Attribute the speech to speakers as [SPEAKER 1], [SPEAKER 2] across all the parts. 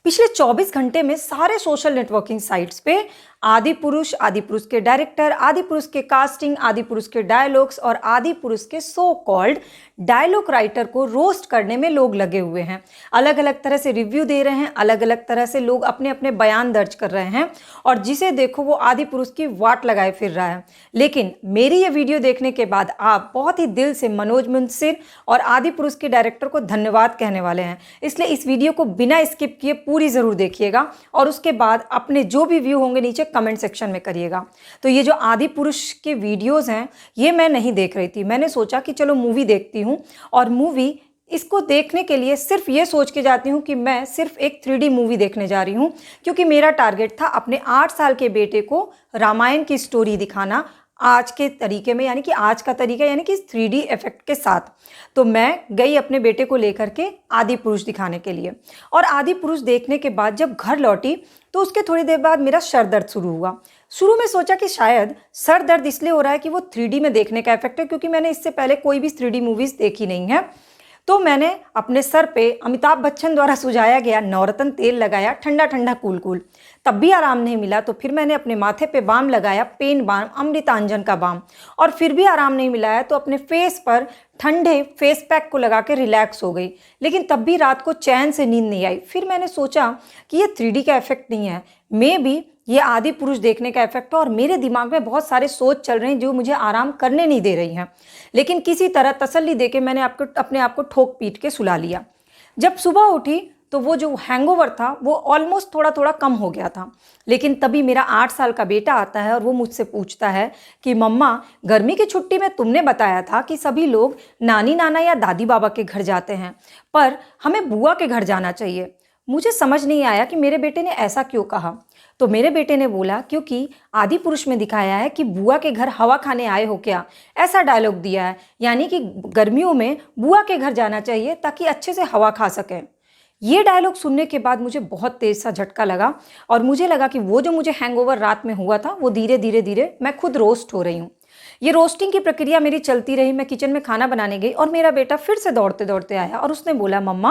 [SPEAKER 1] पिछले 24 घंटे में सारे सोशल नेटवर्किंग साइट्स पे आदि पुरुष के डायरेक्टर, आदि पुरुष के कास्टिंग, आदि पुरुष के डायलॉग्स और आदि पुरुष के सो कॉल्ड डायलॉग राइटर को रोस्ट करने में लोग लगे हुए हैं। अलग अलग तरह से रिव्यू दे रहे हैं, अलग अलग तरह से लोग अपने अपने बयान दर्ज कर रहे हैं और जिसे देखो वो आदि पुरुष की वाट लगाए फिर रहा है। लेकिन मेरी ये वीडियो देखने के बाद आप बहुत ही दिल से मनोज मुंसिर और आदि पुरुष के डायरेक्टर को धन्यवाद कहने वाले हैं। इसलिए इस वीडियो को बिना स्किप किए पूरी ज़रूर देखिएगा और उसके बाद अपने जो भी व्यू होंगे नीचे कमेंट सेक्शन में करिएगा। तो ये जो आदि पुरुष के वीडियोस हैं ये मैं नहीं देख रही थी, मैंने सोचा कि चलो मूवी देखती हूँ और मूवी इसको देखने के लिए सिर्फ ये सोच के जाती हूँ कि मैं सिर्फ एक 3D मूवी देखने जा रही हूँ, क्योंकि मेरा टारगेट था अपने 8 साल के बेटे को रामायण की स्टोरी दिखाना आज के तरीके में, यानी कि आज का तरीका यानी कि 3D इफेक्ट के साथ। तो मैं गई अपने बेटे को लेकर के आदि पुरुष दिखाने के लिए और आदि पुरुष देखने के बाद जब घर लौटी तो उसके थोड़ी देर बाद मेरा सर दर्द शुरू हुआ। शुरू में सोचा कि शायद सर दर्द इसलिए हो रहा है कि वो 3D में देखने का इफेक्ट है, क्योंकि मैंने इससे पहले कोई भी 3D मूवीज़ देखी नहीं है। तो मैंने अपने सर पे अमिताभ बच्चन द्वारा सुझाया गया नवरत्न तेल लगाया, ठंडा ठंडा कूल कूल, तब भी आराम नहीं मिला। तो फिर मैंने अपने माथे पे बाम लगाया, पेन बाम, अमृतांजन का बाम, और फिर भी आराम नहीं मिला है तो अपने फेस पर ठंडे फेस पैक को लगा के रिलैक्स हो गई, लेकिन तब भी रात को चैन से नींद नहीं आई। फिर मैंने सोचा कि ये 3D का इफेक्ट नहीं है, मे बी ये आदि पुरुष देखने का इफेक्ट है और मेरे दिमाग में बहुत सारे सोच चल रहे हैं जो मुझे आराम करने नहीं दे रही हैं। लेकिन किसी तरह तसल्ली देके मैंने अपने आप को ठोक पीट के सुला लिया। जब सुबह उठी तो वो जो हैंगओवर था वो ऑलमोस्ट थोड़ा थोड़ा कम हो गया था। लेकिन तभी मेरा 8 साल का बेटा आता है और वो मुझसे पूछता है कि मम्मा, गर्मी की छुट्टी में तुमने बताया था कि सभी लोग नानी नाना या दादी बाबा के घर जाते हैं, पर हमें बुआ के घर जाना चाहिए। मुझे समझ नहीं आया कि मेरे बेटे ने ऐसा क्यों कहा। तो मेरे बेटे ने बोला क्योंकि आदि पुरुष में दिखाया है कि बुआ के घर हवा खाने आए हो क्या, ऐसा डायलॉग दिया है, यानी कि गर्मियों में बुआ के घर जाना चाहिए ताकि अच्छे से हवा खा सकें। ये डायलॉग सुनने के बाद मुझे बहुत तेज सा झटका लगा और मुझे लगा कि वो जो मुझे हैंगओवर रात में हुआ था वो धीरे धीरे मैं खुद रोस्ट हो रही हूँ। ये रोस्टिंग की प्रक्रिया मेरी चलती रही। मैं किचन में खाना बनाने गई और मेरा बेटा फिर से दौड़ते दौड़ते आया और उसने बोला, मम्मा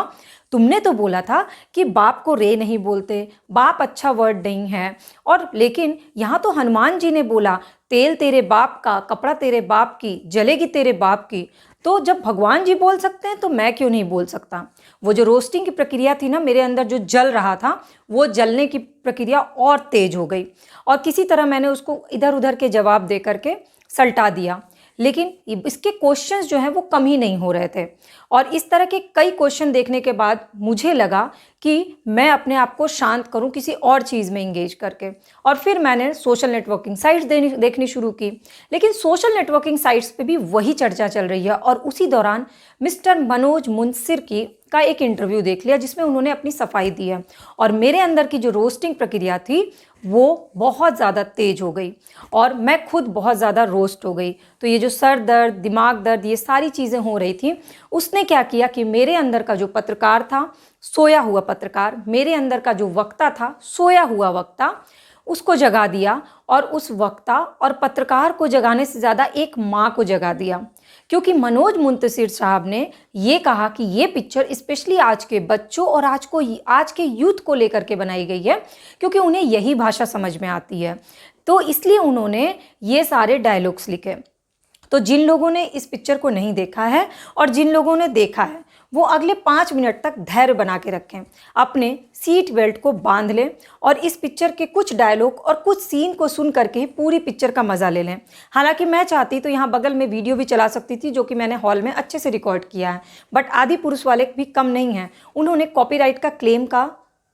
[SPEAKER 1] तुमने तो बोला था कि बाप को रे नहीं बोलते, बाप अच्छा वर्ड नहीं है, और लेकिन यहाँ तो हनुमान जी ने बोला तेल तेरे बाप का, कपड़ा तेरे बाप की, जलेगी तेरे बाप की। तो जब भगवान जी बोल सकते हैं तो मैं क्यों नहीं बोल सकता। वो जो रोस्टिंग की प्रक्रिया थी ना, मेरे अंदर जो जल रहा था वो जलने की प्रक्रिया और तेज हो गई और किसी तरह मैंने उसको इधर उधर के जवाब दे करके सल्टा दिया। लेकिन इसके क्वेश्चंस जो हैं वो कम ही नहीं हो रहे थे और इस तरह के कई क्वेश्चन देखने के बाद मुझे लगा कि मैं अपने आप को शांत करूं किसी और चीज़ में इंगेज करके, और फिर मैंने सोशल नेटवर्किंग साइट्स देखनी शुरू की। लेकिन सोशल नेटवर्किंग साइट्स पे भी वही चर्चा चल रही है और उसी दौरान मिस्टर मनोज मुंसिर का एक इंटरव्यू देख लिया जिसमें उन्होंने अपनी सफाई दी है और मेरे अंदर की जो रोस्टिंग प्रक्रिया थी वो बहुत ज़्यादा तेज हो गई और मैं खुद बहुत ज़्यादा रोस्ट हो गई। तो ये जो सर दर्द, दिमाग दर्द, ये सारी चीज़ें हो रही थी, उसने क्या किया कि मेरे अंदर का जो पत्रकार था, सोया हुआ पत्रकार, मेरे अंदर का जो वक्ता था, सोया हुआ वक्ता, उसको जगा दिया और उस वक्ता और पत्रकार को जगाने से ज़्यादा एक माँ को जगा दिया, क्योंकि मनोज मुंतशिर साहब ने ये कहा कि ये पिक्चर स्पेशली आज के बच्चों और आज के यूथ को लेकर के बनाई गई है, क्योंकि उन्हें यही भाषा समझ में आती है। तो इसलिए उन्होंने ये सारे डायलॉग्स लिखे। तो जिन लोगों ने इस पिक्चर को नहीं देखा है और जिन लोगों ने देखा है वो अगले 5 मिनट तक धैर्य बना के रखें, अपने सीट बेल्ट को बांध लें और इस पिक्चर के कुछ डायलॉग और कुछ सीन को सुन करके ही पूरी पिक्चर का मज़ा ले लें। हालांकि मैं चाहती तो यहाँ बगल में वीडियो भी चला सकती थी, जो कि मैंने हॉल में अच्छे से रिकॉर्ड किया है, बट आदि पुरुष वाले भी कम नहीं हैं। उन्होंने कॉपीराइट का क्लेम का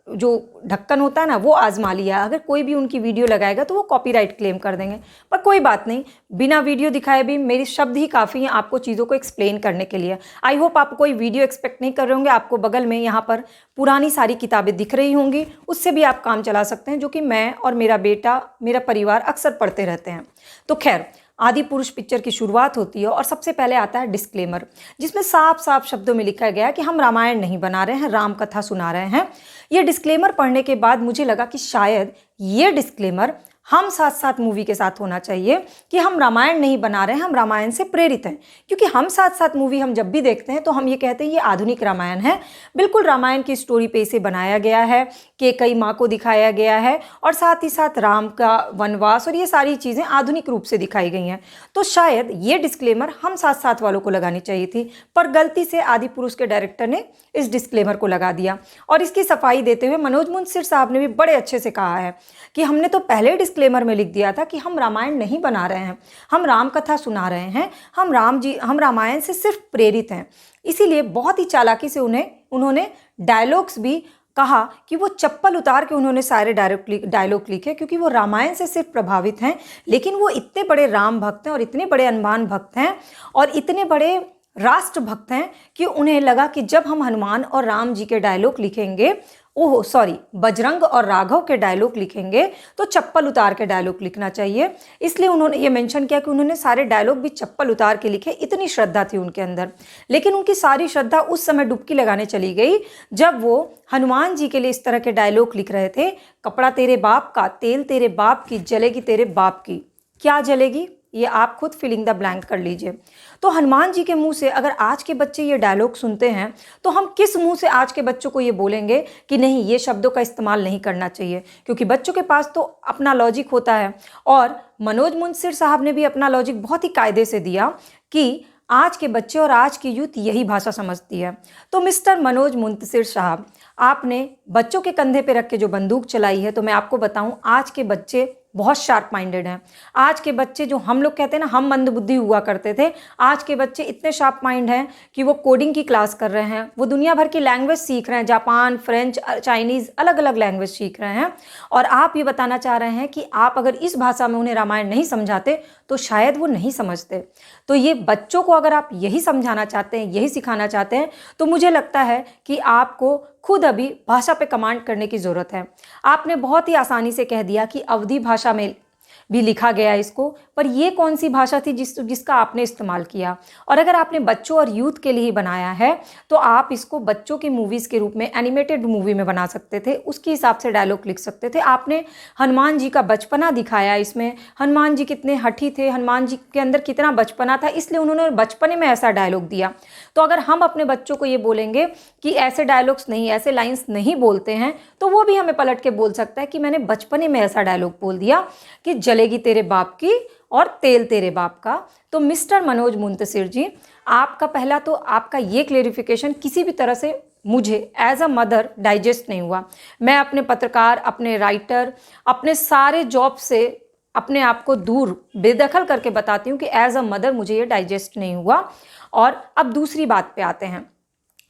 [SPEAKER 1] जो ढक्कन होता है ना वो आजमा लिया। अगर कोई भी उनकी वीडियो लगाएगा तो वो कॉपीराइट क्लेम कर देंगे, पर कोई बात नहीं, बिना वीडियो दिखाए भी मेरी शब्द ही काफ़ी हैं आपको चीज़ों को एक्सप्लेन करने के लिए। आई होप आप कोई वीडियो एक्सपेक्ट नहीं कर रहे होंगे। आपको बगल में यहाँ पर पुरानी सारी किताबें दिख रही होंगी, उससे भी आप काम चला सकते हैं, जो कि मैं और मेरा बेटा, मेरा परिवार अक्सर पढ़ते रहते हैं। तो खैर, आदि पुरुष पिक्चर की शुरुआत होती है और सबसे पहले आता है डिस्क्लेमर, जिसमें साफ साफ शब्दों में लिखा गया है कि हम रामायण नहीं बना रहे हैं, राम कथा सुना रहे हैं। ये डिस्क्लेमर पढ़ने के बाद मुझे लगा कि शायद ये डिस्क्लेमर हम साथ साथ मूवी के साथ होना चाहिए कि हम रामायण नहीं बना रहे हैं, हम रामायण से प्रेरित हैं। क्योंकि हम साथ साथ मूवी हम जब भी देखते हैं तो हम ये कहते हैं ये आधुनिक रामायण है। बिल्कुल रामायण की स्टोरी पे इसे बनाया गया है कि कई माँ को दिखाया गया है और साथ ही साथ राम का वनवास और ये सारी चीज़ें आधुनिक रूप से दिखाई गई हैं। तो शायद ये डिस्क्लेमर हम साथ साथ वालों को लगानी चाहिए थी, पर गलती से आदि पुरुष के डायरेक्टर ने इस डिस्क्लेमर को लगा दिया। और इसकी सफाई देते हुए मनोज मुंशिर साहब ने भी बड़े अच्छे से कहा है कि हमने तो पहले डिस्क्लेमर में लिख दिया था कि हम रामायण नहीं बना रहे हैं, हम राम कथा सुना रहे हैं, हम रामायण से सिर्फ प्रेरित हैं। इसीलिए बहुत ही चालाकी से उन्होंने डायलॉग्स भी कहा कि वो चप्पल उतार के उन्होंने सारे डायलॉग लिखे, क्योंकि वो रामायण से सिर्फ प्रभावित हैं, लेकिन वो इतने बड़े राम भक्त हैं और इतने बड़े हनुमान भक्त हैं और इतने बड़े राष्ट्र भक्त हैं कि उन्हें लगा कि जब हम हनुमान और राम जी के डायलॉग लिखेंगे, बजरंग और राघव के डायलॉग लिखेंगे तो चप्पल उतार के डायलॉग लिखना चाहिए। इसलिए उन्होंने ये मेंशन किया कि उन्होंने सारे डायलॉग भी चप्पल उतार के लिखे। इतनी श्रद्धा थी उनके अंदर। लेकिन उनकी सारी श्रद्धा उस समय डुबकी लगाने चली गई जब वो हनुमान जी के लिए इस तरह के डायलॉग लिख रहे थे, कपड़ा तेरे बाप का, तेल तेरे बाप की, जलेगी तेरे बाप की। क्या जलेगी, ये आप खुद फिलिंग द ब्लैंक कर लीजिए। तो हनुमान जी के मुंह से अगर आज के बच्चे ये डायलॉग सुनते हैं तो हम किस मुंह से आज के बच्चों को ये बोलेंगे कि नहीं, ये शब्दों का इस्तेमाल नहीं करना चाहिए, क्योंकि बच्चों के पास तो अपना लॉजिक होता है। और मनोज मुंशिर साहब ने भी अपना लॉजिक बहुत ही कायदे से दिया कि आज के बच्चे और आज की यूथ यही भाषा समझती है। तो मिस्टर मनोज मुंशिर साहब, आपने बच्चों के कंधे पे रख के जो बंदूक चलाई है, तो मैं आपको बताऊं आज के बच्चे बहुत शार्प माइंडेड हैं। आज के बच्चे, जो हम लोग कहते हैं ना हम मंदबुद्धि हुआ करते थे, आज के बच्चे इतने शार्प माइंड हैं कि वो कोडिंग की क्लास कर रहे हैं, वो दुनिया भर की लैंग्वेज सीख रहे हैं, जापान, फ्रेंच, चाइनीज़, अलग अलग लैंग्वेज सीख रहे हैं। और आप ये बताना चाह रहे हैं कि आप अगर इस भाषा में उन्हें रामायण नहीं समझाते तो शायद वो नहीं समझते। तो ये बच्चों को अगर आप यही समझाना चाहते हैं, यही सिखाना चाहते हैं, तो मुझे लगता है कि आपको खुद अभी भाषा पे कमांड करने की ज़रूरत है। आपने बहुत ही आसानी से कह दिया कि अवधी भाषा में भी लिखा गया इसको, पर ये कौन सी भाषा थी जिसका आपने इस्तेमाल किया? और अगर आपने बच्चों और यूथ के लिए ही बनाया है तो आप इसको बच्चों की मूवीज़ के रूप में, एनिमेटेड मूवी में बना सकते थे, उसके हिसाब से डायलॉग लिख सकते थे। आपने हनुमान जी का बचपना दिखाया इसमें, हनुमान जी कितने हठी थे, हनुमान जी के अंदर कितना बचपना था, इसलिए उन्होंने बचपने में ऐसा डायलॉग दिया। तो अगर हम अपने बच्चों को ये बोलेंगे कि ऐसे डायलॉग्स नहीं, ऐसे लाइन्स नहीं बोलते हैं, तो वो भी हमें पलट के बोल सकता है कि मैंने बचपने में ऐसा डायलॉग बोल दिया कि जलेगी तेरे बाप की और तेल तेरे बाप का। तो मिस्टर मनोज मुंशिर जी, आपका पहला तो आपका ये क्लेरिफिकेशन किसी भी तरह से मुझे एज अ मदर डाइजेस्ट नहीं हुआ। मैं अपने पत्रकार, अपने राइटर, अपने सारे जॉब से अपने आप को दूर बेदखल करके बताती हूँ कि एज अ मदर मुझे ये डाइजेस्ट नहीं हुआ। और अब दूसरी बात पे आते हैं।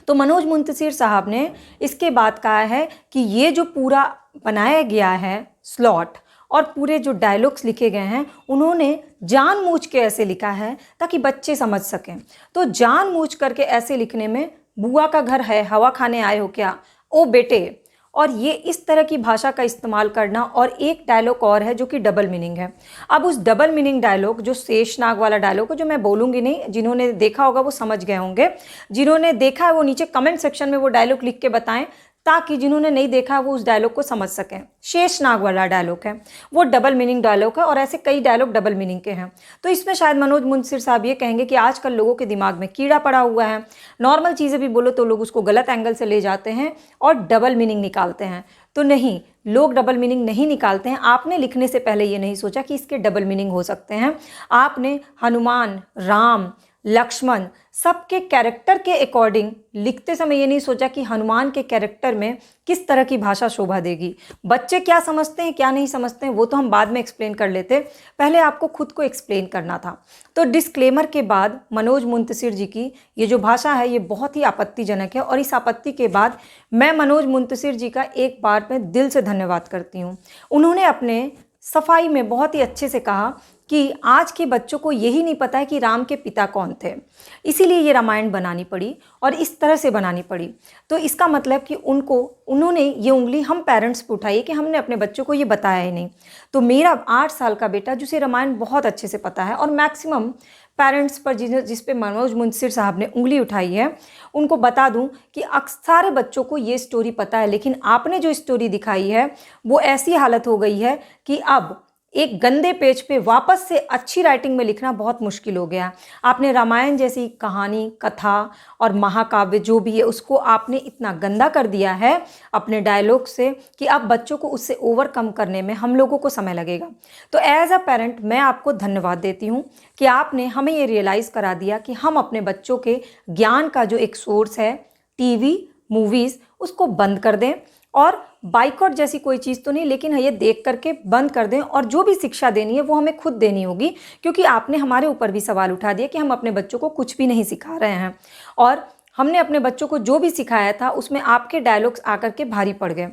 [SPEAKER 1] तो मनोज मुंशिर साहब ने इसके बाद कहा है कि ये जो पूरा बनाया गया है स्लॉट और पूरे जो डायलॉग्स लिखे गए हैं, उन्होंने जानबूझ के ऐसे लिखा है ताकि बच्चे समझ सकें। तो जानबूझ करके ऐसे लिखने में बुआ का घर है, हवा खाने आए हो क्या, ओ बेटे, और ये इस तरह की भाषा का इस्तेमाल करना। और एक डायलॉग और है जो कि डबल मीनिंग है। अब उस डबल मीनिंग डायलॉग, जो शेषनाग वाला डायलॉग है, जो मैं बोलूँगी नहीं, जिन्होंने देखा होगा वो समझ गए होंगे, जिन्होंने देखा है वो नीचे कमेंट सेक्शन में वो डायलॉग लिख के बताएं ताकि जिन्होंने नहीं देखा वो उस डायलॉग को समझ सकें। शेषनाग वाला डायलॉग है, वो डबल मीनिंग डायलॉग है और ऐसे कई डायलॉग डबल मीनिंग के हैं। तो इसमें शायद मनोज मुंशिर साहब ये कहेंगे कि आजकल लोगों के दिमाग में कीड़ा पड़ा हुआ है, नॉर्मल चीज़ें भी बोलो तो लोग उसको गलत एंगल से ले जाते हैं और डबल मीनिंग निकालते हैं। तो नहीं, लोग डबल मीनिंग नहीं निकालते हैं। आपने लिखने से पहले ये नहीं सोचा कि इसके डबल मीनिंग हो सकते हैं। आपने हनुमान, राम, लक्ष्मण सबके कैरेक्टर के अकॉर्डिंग लिखते समय ये नहीं सोचा कि हनुमान के कैरेक्टर में किस तरह की भाषा शोभा देगी। बच्चे क्या समझते हैं, क्या नहीं समझते हैं, वो तो हम बाद में एक्सप्लेन कर लेते, पहले आपको खुद को एक्सप्लेन करना था। तो डिस्क्लेमर के बाद मनोज मुंशिर जी की ये जो भाषा है ये बहुत ही आपत्तिजनक है। और इस आपत्ति के बाद मैं मनोज मुंशिर जी का एक बार में दिल से धन्यवाद करती हूँ। उन्होंने अपने सफाई में बहुत ही अच्छे से कहा कि आज के बच्चों को यही नहीं पता है कि राम के पिता कौन थे, इसीलिए ये रामायण बनानी पड़ी और इस तरह से बनानी पड़ी। तो इसका मतलब कि उन्होंने ये उंगली हम पेरेंट्स पे उठाई कि हमने अपने बच्चों को ये बताया ही नहीं। तो मेरा 8 साल का बेटा जिसे रामायण बहुत अच्छे से पता है, और मैक्सिमम पेरेंट्स पर जिस पे मनोज मुंशिर साहब ने उंगली उठाई है, उनको बता दूं कि सारे बच्चों को ये स्टोरी पता है, लेकिन आपने जो स्टोरी दिखाई है वो ऐसी हालत हो गई है कि अब एक गंदे पेज पे वापस से अच्छी राइटिंग में लिखना बहुत मुश्किल हो गया। आपने रामायण जैसी कहानी, कथा और महाकाव्य जो भी है उसको आपने इतना गंदा कर दिया है अपने डायलॉग से कि अब बच्चों को उससे ओवरकम करने में हम लोगों को समय लगेगा। तो एज अ पेरेंट मैं आपको धन्यवाद देती हूँ कि आपने हमें ये रियलाइज़ करा दिया कि हम अपने बच्चों के ज्ञान का जो एक सोर्स है टीवी, मूवीज़, उसको बंद कर दें। और बाइकआउट जैसी कोई चीज़ तो नहीं, लेकिन ये देख करके बंद कर दें। और जो भी शिक्षा देनी है वो हमें खुद देनी होगी, क्योंकि आपने हमारे ऊपर भी सवाल उठा दिया कि हम अपने बच्चों को कुछ भी नहीं सिखा रहे हैं। और हमने अपने बच्चों को जो भी सिखाया था उसमें आपके डायलॉग्स आकर के भारी पड़ गए।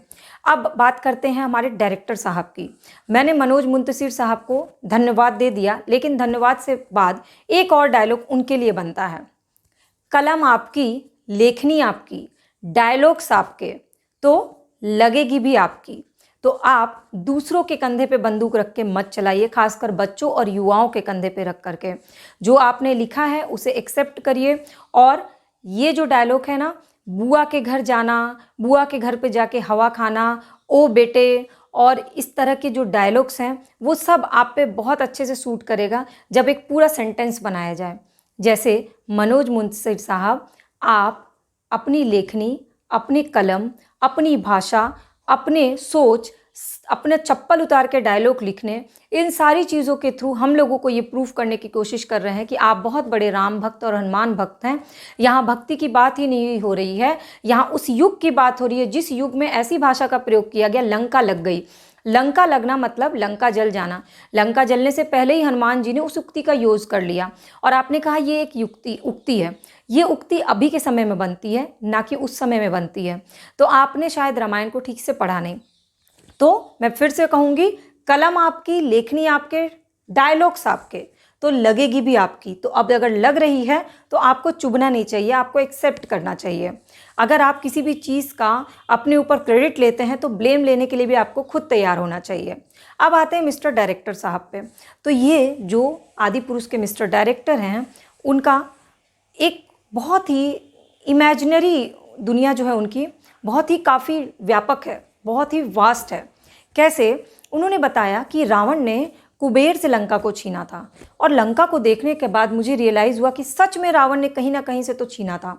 [SPEAKER 1] अब बात करते हैं हमारे डायरेक्टर साहब की। मैंने मनोज मुंतशिर साहब को धन्यवाद दे दिया, लेकिन धन्यवाद से बाद एक और डायलॉग उनके लिए बनता है। कलम आपकी, लेखनी आपकी, डायलॉग्स आपके, तो लगेगी भी आपकी। तो आप दूसरों के कंधे पे बंदूक रख के मत चलाइए, खासकर बच्चों और युवाओं के कंधे पे रख करके। जो आपने लिखा है उसे एक्सेप्ट करिए। और ये जो डायलॉग है ना, बुआ के घर जाना, बुआ के घर पे जाके हवा खाना, ओ बेटे, और इस तरह के जो डायलॉग्स हैं वो सब आप पे बहुत अच्छे से सूट करेगा जब एक पूरा सेंटेंस बनाया जाए। जैसे मनोज मुंतशिर साहब, आप अपनी लेखनी, अपनी कलम, अपनी भाषा, अपने सोच, अपने चप्पल उतार के डायलॉग लिखने, इन सारी चीज़ों के थ्रू हम लोगों को ये प्रूफ करने की कोशिश कर रहे हैं कि आप बहुत बड़े राम भक्त और हनुमान भक्त हैं। यहाँ भक्ति की बात ही नहीं हो रही है, यहाँ उस युग की बात हो रही है जिस युग में ऐसी भाषा का प्रयोग किया गया, लंका लग गई। लंका लगना मतलब लंका जल जाना। लंका जलने से पहले ही हनुमान जी ने उस उक्ति का यूज़ कर लिया। और आपने कहा ये एक उक्ति है। ये उक्ति अभी के समय में बनती है, ना कि उस समय में बनती है। तो आपने शायद रामायण को ठीक से पढ़ा नहीं। तो मैं फिर से कहूँगी, कलम आपकी, लेखनी आपके, डायलॉग्स आपके, तो लगेगी भी आपकी। तो अब अगर लग रही है तो आपको चुभना नहीं चाहिए, आपको एक्सेप्ट करना चाहिए। अगर आप किसी भी चीज़ का अपने ऊपर क्रेडिट लेते हैं तो ब्लेम लेने के लिए भी आपको खुद तैयार होना चाहिए। अब आते हैं मिस्टर डायरेक्टर साहब पे। तो ये जो आदि पुरुष के मिस्टर डायरेक्टर हैं, उनका एक बहुत ही इमेजिनरी दुनिया जो है उनकी बहुत ही काफ़ी व्यापक है, बहुत ही वास्ट है। कैसे? उन्होंने बताया कि रावण ने कुबेर से लंका को छीना था। और लंका को देखने के बाद मुझे रियलाइज़ हुआ कि सच में रावण ने कहीं ना कहीं से तो छीना था।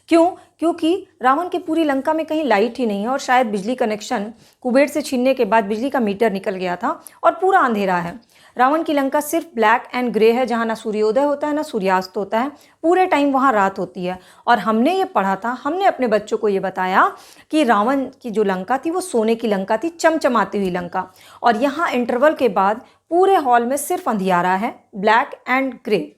[SPEAKER 1] क्यों? क्योंकि रावण की पूरी लंका में कहीं लाइट ही नहीं है, और शायद बिजली कनेक्शन कुबेर से छीनने के बाद बिजली का मीटर निकल गया था और पूरा अंधेरा है। रावण की लंका सिर्फ ब्लैक एंड ग्रे है, जहाँ ना सूर्योदय होता है ना सूर्यास्त होता है, पूरे टाइम वहाँ रात होती है। और हमने ये पढ़ा था, हमने अपने बच्चों को ये बताया कि रावण की जो लंका थी वो सोने की लंका थी, चमचमाती हुई लंका। और यहाँ इंटरवल के बाद पूरे हॉल में सिर्फ अंधियारा है, ब्लैक एंड ग्रे।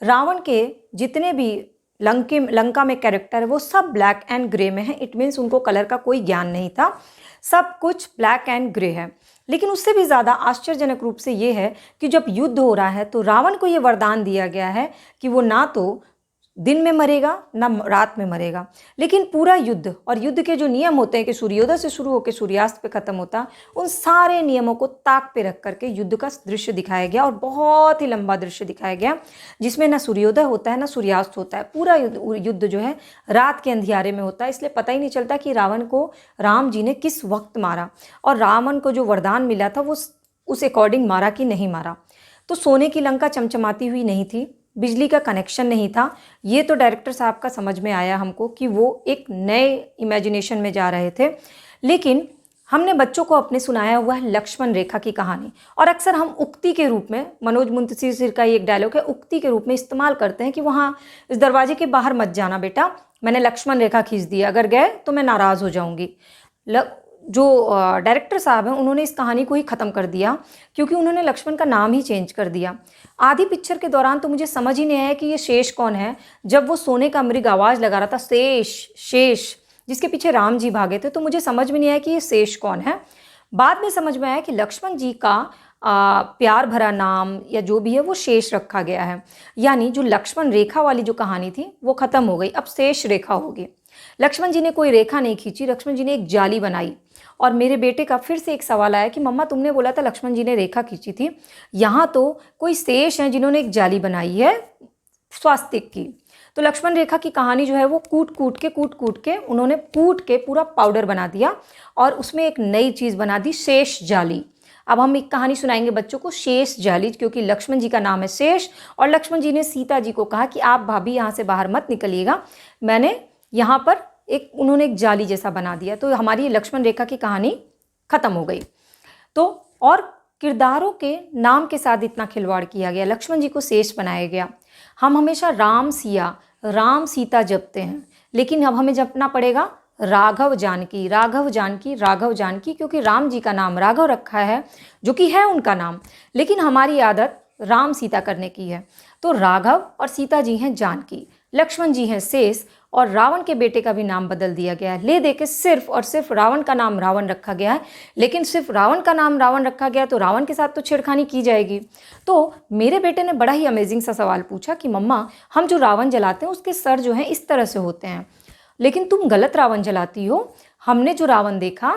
[SPEAKER 1] रावण के जितने भी लंका में कैरेक्टर है वो सब ब्लैक एंड ग्रे में है। इट मीन्स उनको कलर का कोई ज्ञान नहीं था, सब कुछ ब्लैक एंड ग्रे है। लेकिन उससे भी ज़्यादा आश्चर्यजनक रूप से ये है कि जब युद्ध हो रहा है तो रावण को ये वरदान दिया गया है कि वो ना तो दिन में मरेगा ना रात में मरेगा, लेकिन पूरा युद्ध और युद्ध के जो नियम होते हैं कि सूर्योदय से शुरू होकर सूर्यास्त पे खत्म होता, उन सारे नियमों को ताक पे रख करके युद्ध का दृश्य दिखाया गया। और बहुत ही लंबा दृश्य दिखाया गया जिसमें ना सूर्योदय होता है ना सूर्यास्त होता है। पूरा युद्ध जो है रात के अंधियारे में होता है, इसलिए पता ही नहीं चलता कि रावण को राम जी ने किस वक्त मारा और रावण को जो वरदान मिला था वो उस अकॉर्डिंग मारा कि नहीं मारा। तो सोने की लंका चमचमाती हुई नहीं थी, बिजली का कनेक्शन नहीं था। ये तो डायरेक्टर साहब का समझ में आया हमको कि वो एक नए इमेजिनेशन में जा रहे थे। लेकिन हमने बच्चों को अपने सुनाया हुआ है लक्ष्मण रेखा की कहानी, और अक्सर हम उक्ति के रूप में, मनोज मुंतशिर का एक डायलॉग है, उक्ति के रूप में इस्तेमाल करते हैं कि वहाँ इस दरवाजे के बाहर मत जाना बेटा, मैंने लक्ष्मण रेखा खींच दी, अगर गए तो मैं नाराज़ हो जाऊँगी। जो डायरेक्टर साहब हैं उन्होंने इस कहानी को ही ख़त्म कर दिया, क्योंकि उन्होंने लक्ष्मण का नाम ही चेंज कर दिया। आधी पिक्चर के दौरान तो मुझे समझ ही नहीं आया कि ये शेष कौन है। जब वो सोने का मृग आवाज़ लगा रहा था, शेष शेष, जिसके पीछे राम जी भागे थे, तो मुझे समझ में नहीं आया कि ये शेष कौन है। बाद में समझ में आया कि लक्ष्मण जी का प्यार भरा नाम या जो भी है वो शेष रखा गया है। यानी जो लक्ष्मण रेखा वाली जो कहानी थी वो ख़त्म हो गई, अब शेष रेखा होगी। लक्ष्मण जी ने कोई रेखा नहीं खींची, लक्ष्मण जी ने एक जाली बनाई। और मेरे बेटे का फिर से एक सवाल आया कि मम्मा तुमने बोला था लक्ष्मण जी ने रेखा खींची थी, यहाँ तो कोई शेष हैं जिन्होंने एक जाली बनाई है स्वास्तिक की। तो लक्ष्मण रेखा की कहानी जो है वो कूट कूट के उन्होंने कूट के पूरा पाउडर बना दिया और उसमें एक नई चीज़ बना दी, शेष जाली। अब हम एक कहानी सुनाएंगे बच्चों को, शेष जाली, क्योंकि लक्ष्मण जी का नाम है शेष और लक्ष्मण जी ने सीता जी को कहा कि आप भाभी यहाँ से बाहर मत निकलिएगा, मैंने यहाँ पर उन्होंने एक जाली जैसा बना दिया। तो हमारी लक्ष्मण रेखा की कहानी खत्म हो गई। तो और किरदारों के नाम के साथ इतना खिलवाड़ किया गया, लक्ष्मण जी को शेष बनाया गया। हम हमेशा राम सिया, राम सीता जपते हैं, लेकिन अब हमें जपना पड़ेगा राघव जानकी, राघव जानकी, राघव जानकी, क्योंकि राम जी का नाम राघव रखा है जो कि है उनका नाम, लेकिन हमारी आदत राम सीता करने की है। तो राघव और सीता जी हैं जानकी, लक्ष्मण जी हैं शेष और रावण के बेटे का भी नाम बदल दिया गया है। ले दे के सिर्फ और सिर्फ रावण का नाम रावण रखा गया है, लेकिन सिर्फ रावण का नाम रावण रखा गया तो रावण के साथ तो छेड़खानी की जाएगी। तो मेरे बेटे ने बड़ा ही अमेजिंग सा सवाल पूछा कि मम्मा, हम जो रावण जलाते हैं उसके सर जो हैं इस तरह से होते हैं, लेकिन तुम गलत रावण जलाती हो। हमने जो रावण देखा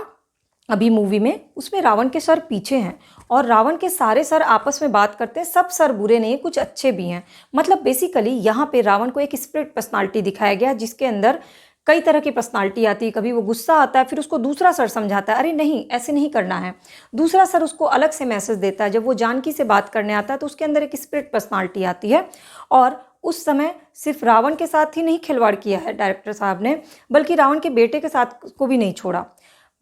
[SPEAKER 1] अभी मूवी में, उसमें रावण के सर पीछे हैं और रावण के सारे सर आपस में बात करते हैं। सब सर बुरे नहीं, कुछ अच्छे भी हैं। मतलब बेसिकली यहाँ पे रावण को एक स्प्लिट पर्सनालिटी दिखाया गया, जिसके अंदर कई तरह की पर्सनालिटी आती है। कभी वो गुस्सा आता है, फिर उसको दूसरा सर समझाता है, अरे नहीं ऐसे नहीं करना है। दूसरा सर उसको अलग से मैसेज देता है। जब वो जानकी से बात करने आता है तो उसके अंदर एक स्प्लिट पर्सनालिटी आती है। और उस समय सिर्फ रावण के साथ ही नहीं खिलवाड़ किया है डायरेक्टर साहब ने, बल्कि रावण के बेटे के साथ को भी नहीं छोड़ा।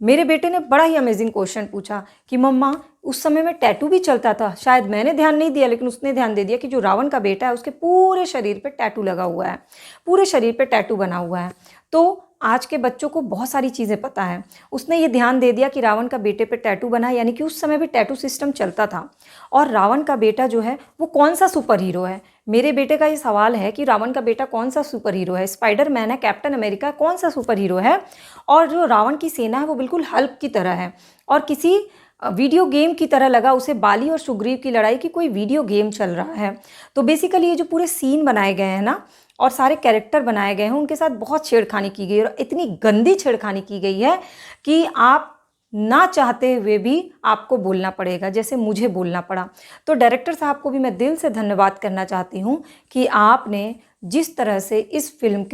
[SPEAKER 1] मेरे बेटे ने बड़ा ही अमेजिंग क्वेश्चन पूछा कि मम्मा, उस समय में टैटू भी चलता था। शायद मैंने ध्यान नहीं दिया, लेकिन उसने ध्यान दे दिया कि जो रावण का बेटा है उसके पूरे शरीर पे टैटू लगा हुआ है, पूरे शरीर पे टैटू बना हुआ है। तो आज के बच्चों को बहुत सारी चीज़ें पता है। उसने ये ध्यान दे दिया कि रावण का बेटे पे टैटू बना है, यानी कि उस समय भी टैटू सिस्टम चलता था। और रावण का बेटा जो है वो कौन सा सुपर हीरो है? मेरे बेटे का ये सवाल है कि रावण का बेटा कौन सा सुपर हीरो है? स्पाइडरमैन है, कैप्टन अमेरिका, कौन सा सुपर हीरो है? और जो रावण की सेना है वो बिल्कुल हल्क की तरह है और किसी वीडियो गेम की तरह लगा उसे बाली और सुग्रीव की लड़ाई की कोई वीडियो गेम चल रहा है। तो बेसिकली ये जो पूरे सीन बनाए गए हैं ना और सारे कैरेक्टर बनाए गए हैं, उनके साथ बहुत छेड़खानी की गई है और इतनी गंदी छेड़खानी की गई है कि आप ना चाहते हुए भी आपको बोलना पड़ेगा, जैसे मुझे बोलना पड़ा। तो डायरेक्टर साहब को भी मैं दिल से धन्यवाद करना चाहती हूँ कि आपने जिस तरह से इस फिल्म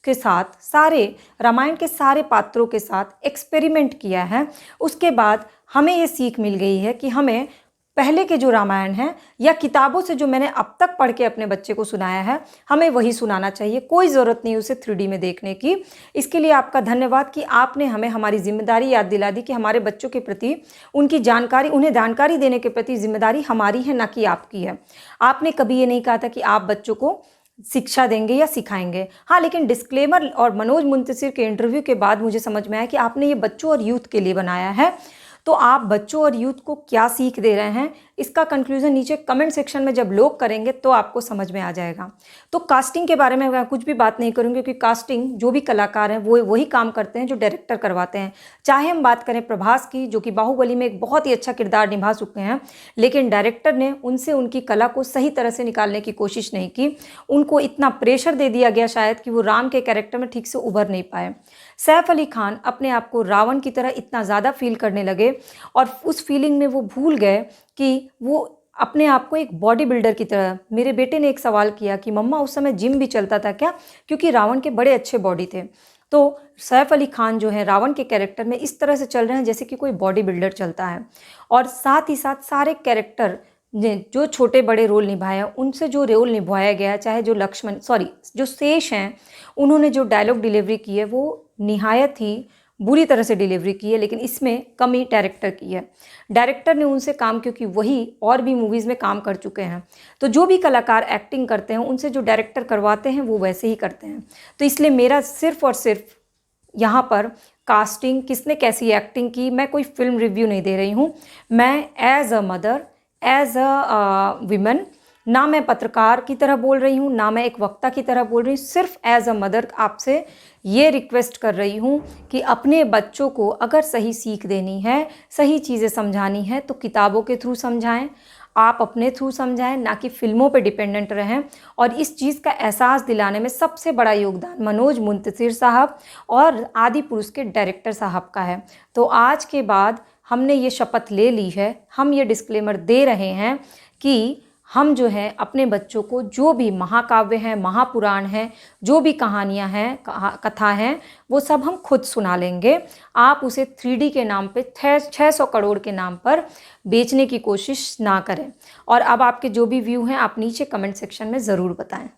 [SPEAKER 1] के साथ सारे रामायण के सारे पात्रों के साथ एक्सपेरिमेंट किया है, उसके बाद हमें ये सीख मिल गई है कि हमें पहले के जो रामायण हैं या किताबों से जो मैंने अब तक पढ़ के अपने बच्चे को सुनाया है, हमें वही सुनाना चाहिए। कोई ज़रूरत नहीं उसे 3D में देखने की। इसके लिए आपका धन्यवाद कि आपने हमें हमारी जिम्मेदारी याद दिला दी कि हमारे बच्चों के प्रति उनकी जानकारी, उन्हें जानकारी देने के प्रति जिम्मेदारी हमारी है, ना कि आपकी है। आपने कभी ये नहीं कहा था कि आप बच्चों को शिक्षा देंगे या सिखाएंगे। हाँ, लेकिन डिस्क्लेमर और मनोज मुंतशिर के इंटरव्यू के बाद मुझे समझ में आया कि आपने ये बच्चों और यूथ के लिए बनाया है। तो आप बच्चों और यूथ को क्या सीख दे रहे हैं, इसका कंक्लूजन नीचे कमेंट सेक्शन में जब लोग करेंगे तो आपको समझ में आ जाएगा। तो कास्टिंग के बारे में मैं कुछ भी बात नहीं करूँगी, क्योंकि कास्टिंग जो भी कलाकार हैं वो वही काम करते हैं जो डायरेक्टर करवाते हैं। चाहे हम बात करें प्रभास की, जो कि बाहुबली में एक बहुत ही अच्छा किरदार निभा चुके हैं, लेकिन डायरेक्टर ने उनसे उनकी कला को सही तरह से निकालने की कोशिश नहीं की। उनको इतना प्रेशर दे दिया गया शायद कि वो राम के कैरेक्टर में ठीक से उभर नहीं पाए। सैफ अली खान अपने आप को रावण की तरह इतना ज़्यादा फील करने लगे और उस फीलिंग में वो भूल गए कि वो अपने आप को एक बॉडी बिल्डर की तरह। मेरे बेटे ने एक सवाल किया कि मम्मा उस समय जिम भी चलता था क्या, क्योंकि रावण के बड़े अच्छे बॉडी थे। तो सैफ अली खान जो है रावण के कैरेक्टर में इस तरह से चल रहे हैं जैसे कि कोई बॉडी बिल्डर चलता है। और साथ ही साथ सारे कैरेक्टर ने जो छोटे बड़े रोल निभाए हैं, उनसे जो रोल निभाया गया है, चाहे जो शेष हैं, उन्होंने जो डायलॉग डिलीवरी की है वो निहायत ही बुरी तरह से डिलीवरी की है, लेकिन इसमें कमी डायरेक्टर की है। डायरेक्टर ने उनसे काम, क्योंकि वही और भी मूवीज़ में काम कर चुके हैं, तो जो भी कलाकार एक्टिंग करते हैं उनसे जो डायरेक्टर करवाते हैं वो वैसे ही करते हैं। तो इसलिए मेरा सिर्फ और सिर्फ यहाँ पर कास्टिंग, किसने कैसी एक्टिंग की, मैं कोई फिल्म रिव्यू नहीं दे रही हूँ। मैं as a mother, as a women, ना मैं पत्रकार की तरह बोल रही हूँ, ना मैं एक वक्ता की तरह बोल रही हूँ। सिर्फ एज अ मदर आपसे ये रिक्वेस्ट कर रही हूँ कि अपने बच्चों को अगर सही सीख देनी है, सही चीज़ें समझानी है, तो किताबों के थ्रू समझाएं, आप अपने थ्रू समझाएं, ना कि फिल्मों पे डिपेंडेंट रहें। और इस चीज़ का एहसास दिलाने में सबसे बड़ा योगदान मनोज मुंतशिर साहब और आदि पुरुष के डायरेक्टर साहब का है। तो आज के बाद हमने ये शपथ ले ली है, हम ये डिस्क्लेमर दे रहे हैं कि हम जो है अपने बच्चों को जो भी महाकाव्य हैं, महापुराण हैं, जो भी कहानियाँ हैं, कथा हैं, वो सब हम खुद सुना लेंगे। आप उसे 3D के नाम पे 600 करोड़ के नाम पर बेचने की कोशिश ना करें। और अब आपके जो भी व्यू हैं आप नीचे कमेंट सेक्शन में ज़रूर बताएं।